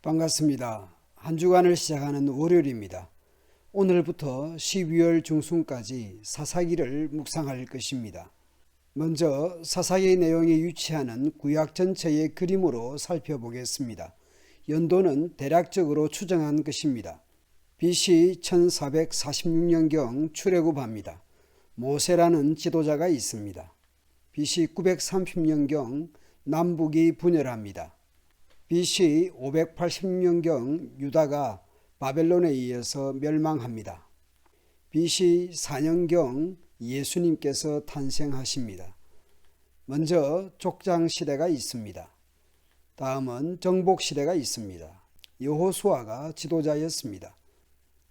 반갑습니다. 한 주간을 시작하는 월요일입니다. 오늘부터 12월 중순까지 사사기를 묵상할 것입니다. 먼저 사사기 내용이 유치하는 구약 전체의 그림으로 살펴보겠습니다. 연도는 대략적으로 추정한 것입니다. BC 1446년경 출애굽합니다. 모세라는 지도자가 있습니다. BC 930년경 남북이 분열합니다. BC 580년경 유다가 바벨론에 의해서 멸망합니다. BC 4년경 예수님께서 탄생하십니다. 먼저 족장 시대가 있습니다. 다음은 정복 시대가 있습니다. 여호수아가 지도자였습니다.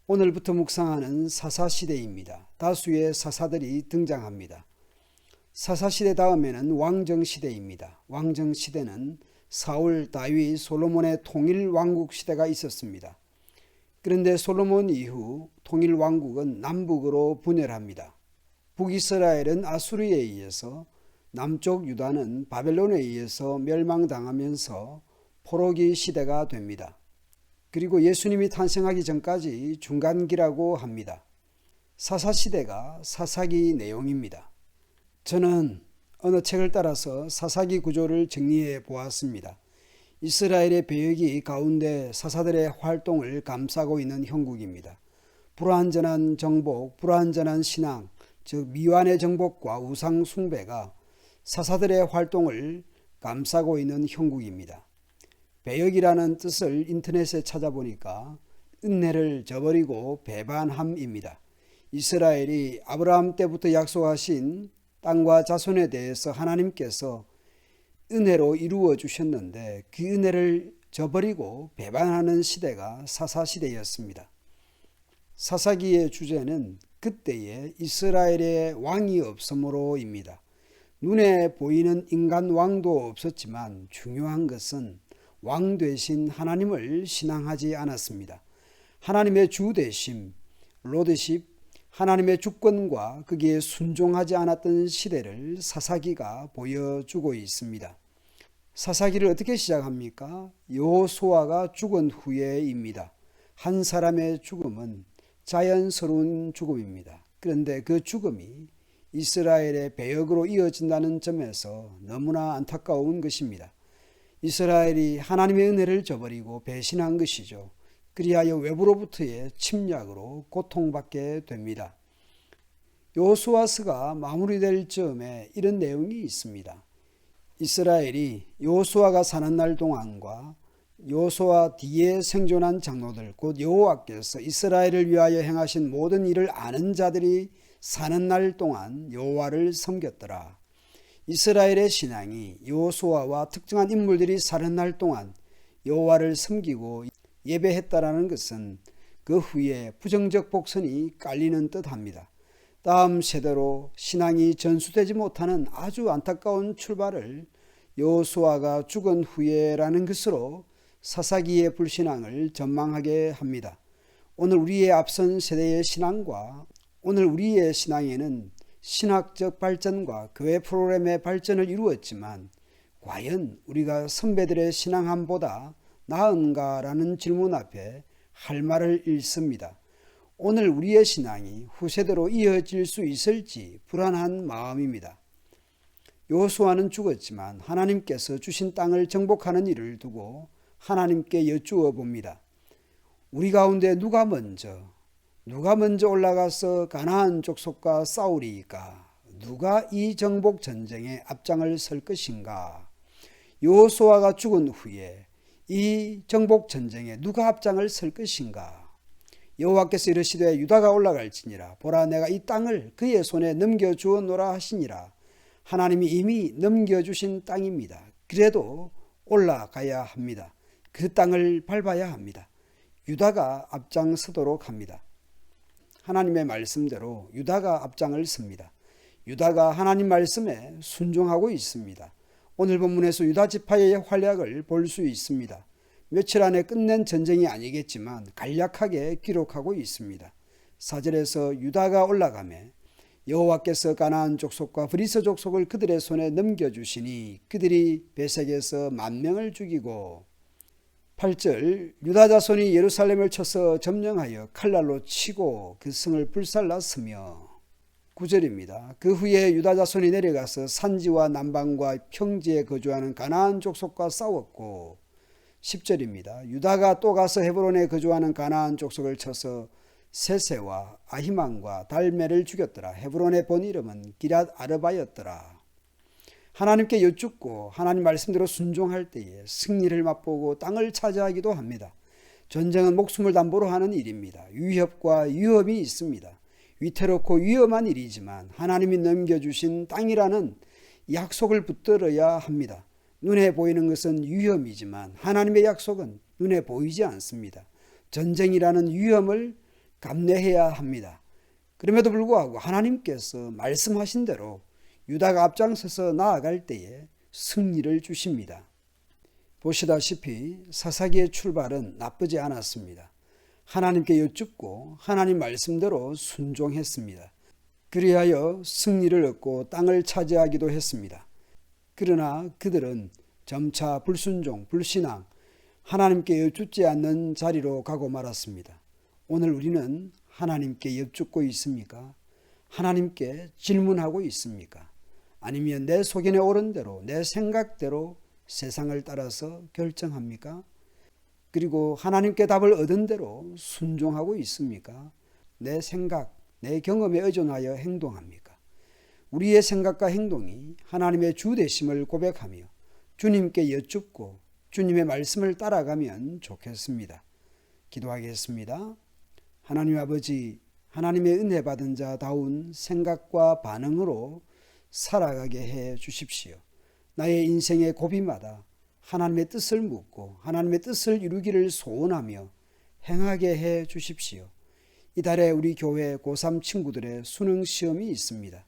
오늘부터 묵상하는 사사시대입니다. 다수의 사사들이 등장합니다. 사사시대 다음에는 왕정시대입니다. 왕정시대는 사울, 다윗, 솔로몬의 통일왕국 시대가 있었습니다. 그런데 솔로몬 이후 통일왕국은 남북으로 분열합니다. 북이스라엘은 아수르에 의해서, 남쪽 유다는 바벨론에 의해서 멸망당하면서 포로기 시대가 됩니다. 그리고 예수님이 탄생하기 전까지 중간기라고 합니다. 사사시대가 사사기 내용입니다. 저는 어느 책을 따라서 사사기 구조를 정리해 보았습니다. 이스라엘의 배역이 가운데 사사들의 활동을 감싸고 있는 형국입니다. 불완전한 정복, 불완전한 신앙, 즉 미완의 정복과 우상 숭배가 사사들의 활동을 감싸고 있는 형국입니다. 배역이라는 뜻을 인터넷에 찾아보니까 은혜를 저버리고 배반함입니다. 이스라엘이 아브라함 때부터 약속하신 땅과 자손에 대해서 하나님께서 은혜로 이루어 주셨는데 그 은혜를 저버리고 배반하는 시대가 사사시대였습니다. 사사기의 주제는 그때의 이스라엘의 왕이 없으므로입니다. 눈에 보이는 인간 왕도 없었지만 중요한 것은 왕 되신 하나님을 신앙하지 않았습니다. 하나님의 주 되심, 로드십, 하나님의 주권과 거기에 순종하지 않았던 시대를 사사기가 보여주고 있습니다. 사사기를 어떻게 시작합니까? 여호수아가 죽은 후에입니다. 한 사람의 죽음은 자연스러운 죽음입니다. 그런데 그 죽음이 이스라엘의 배역으로 이어진다는 점에서 너무나 안타까운 것입니다. 이스라엘이 하나님의 은혜를 저버리고 배신한 것이죠. 그리하여 외부로부터의 침략으로 고통받게 됩니다. 여호수아서가 마무리될 즈음에 이런 내용이 있습니다. 이스라엘이 여호수아가 사는 날 동안과 여호수아 뒤에 생존한 장로들 곧 여호와께서 이스라엘을 위하여 행하신 모든 일을 아는 자들이 사는 날 동안 여호와를 섬겼더라. 이스라엘의 신앙이 여호수아와 특정한 인물들이 사는 날 동안 여호와를 섬기고 예배했다라는 것은 그 후에 부정적 복선이 깔리는 듯합니다. 다음 세대로 신앙이 전수되지 못하는 아주 안타까운 출발을 여호수아가 죽은 후에라는 것으로 사사기의 불신앙을 전망하게 합니다. 오늘 우리의 앞선 세대의 신앙과 오늘 우리의 신앙에는 신학적 발전과 교회 프로그램의 발전을 이루었지만 과연 우리가 선배들의 신앙함보다 나은가라는 질문 앞에 할 말을 잃습니다. 오늘 우리의 신앙이 후세대로 이어질 수 있을지 불안한 마음입니다. 여호수아는 죽었지만 하나님께서 주신 땅을 정복하는 일을 두고 하나님께 여쭈어 봅니다. 우리 가운데 누가 먼저 올라가서 가나안 족속과 싸우리이까? 누가 이 정복 전쟁에 앞장을 설 것인가? 여호수아가 죽은 후에 이 정복 전쟁에 누가 앞장을 설 것인가? 여호와께서 이르시되 유다가 올라갈지니라. 보라, 내가 이 땅을 그의 손에 넘겨주었노라 하시니라. 하나님이 이미 넘겨주신 땅입니다. 그래도 올라가야 합니다. 그 땅을 밟아야 합니다. 유다가 앞장서도록 합니다. 하나님의 말씀대로 유다가 앞장을 섭니다. 유다가 하나님 말씀에 순종하고 있습니다. 오늘 본문에서 유다 지파의 활약을 볼 수 있습니다. 며칠 안에 끝낸 전쟁이 아니겠지만 간략하게 기록하고 있습니다. 4절에서 유다가 올라가매 여호와께서 가나안 족속과 브리스 족속을 그들의 손에 넘겨주시니 그들이 베색에서 10,000명을 죽이고 8절 유다 자손이 예루살렘을 쳐서 점령하여 칼날로 치고 그 성을 불살랐으며 9절입니다. 그 후에 유다 자손이 내려가서 산지와 남방과 평지에 거주하는 가나안 족속과 싸웠고 10절입니다. 유다가 또 가서 헤브론에 거주하는 가나안 족속을 쳐서 세세와 아히만과 달메를 죽였더라. 헤브론의 본 이름은 기럇 아르바였더라. 하나님께 여쭙고 하나님 말씀대로 순종할 때에 승리를 맛보고 땅을 차지하기도 합니다. 전쟁은 목숨을 담보로 하는 일입니다. 위협과 위험이 있습니다. 위태롭고 위험한 일이지만 하나님이 넘겨주신 땅이라는 약속을 붙들어야 합니다. 눈에 보이는 것은 위험이지만 하나님의 약속은 눈에 보이지 않습니다. 전쟁이라는 위험을 감내해야 합니다. 그럼에도 불구하고 하나님께서 말씀하신 대로 유다가 앞장서서 나아갈 때에 승리를 주십니다. 보시다시피 사사기의 출발은 나쁘지 않았습니다. 하나님께 여쭙고 하나님 말씀대로 순종했습니다. 그리하여 승리를 얻고 땅을 차지하기도 했습니다. 그러나 그들은 점차 불순종, 불신앙, 하나님께 여쭙지 않는 자리로 가고 말았습니다. 오늘 우리는 하나님께 여쭙고 있습니까? 하나님께 질문하고 있습니까? 아니면 내 속인에 옳은 대로 내 생각대로 세상을 따라서 결정합니까? 그리고 하나님께 답을 얻은 대로 순종하고 있습니까? 내 생각, 내 경험에 의존하여 행동합니까? 우리의 생각과 행동이 하나님의 주 되심을 고백하며 주님께 여쭙고 주님의 말씀을 따라가면 좋겠습니다. 기도하겠습니다. 하나님 아버지, 하나님의 은혜 받은 자다운 생각과 반응으로 살아가게 해 주십시오. 나의 인생의 고비마다 하나님의 뜻을 묻고 하나님의 뜻을 이루기를 소원하며 행하게 해 주십시오. 이달에 우리 교회 고3 친구들의 수능 시험이 있습니다.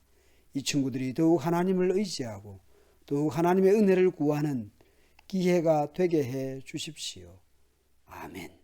이 친구들이 더욱 하나님을 의지하고 더욱 하나님의 은혜를 구하는 기회가 되게 해 주십시오. 아멘.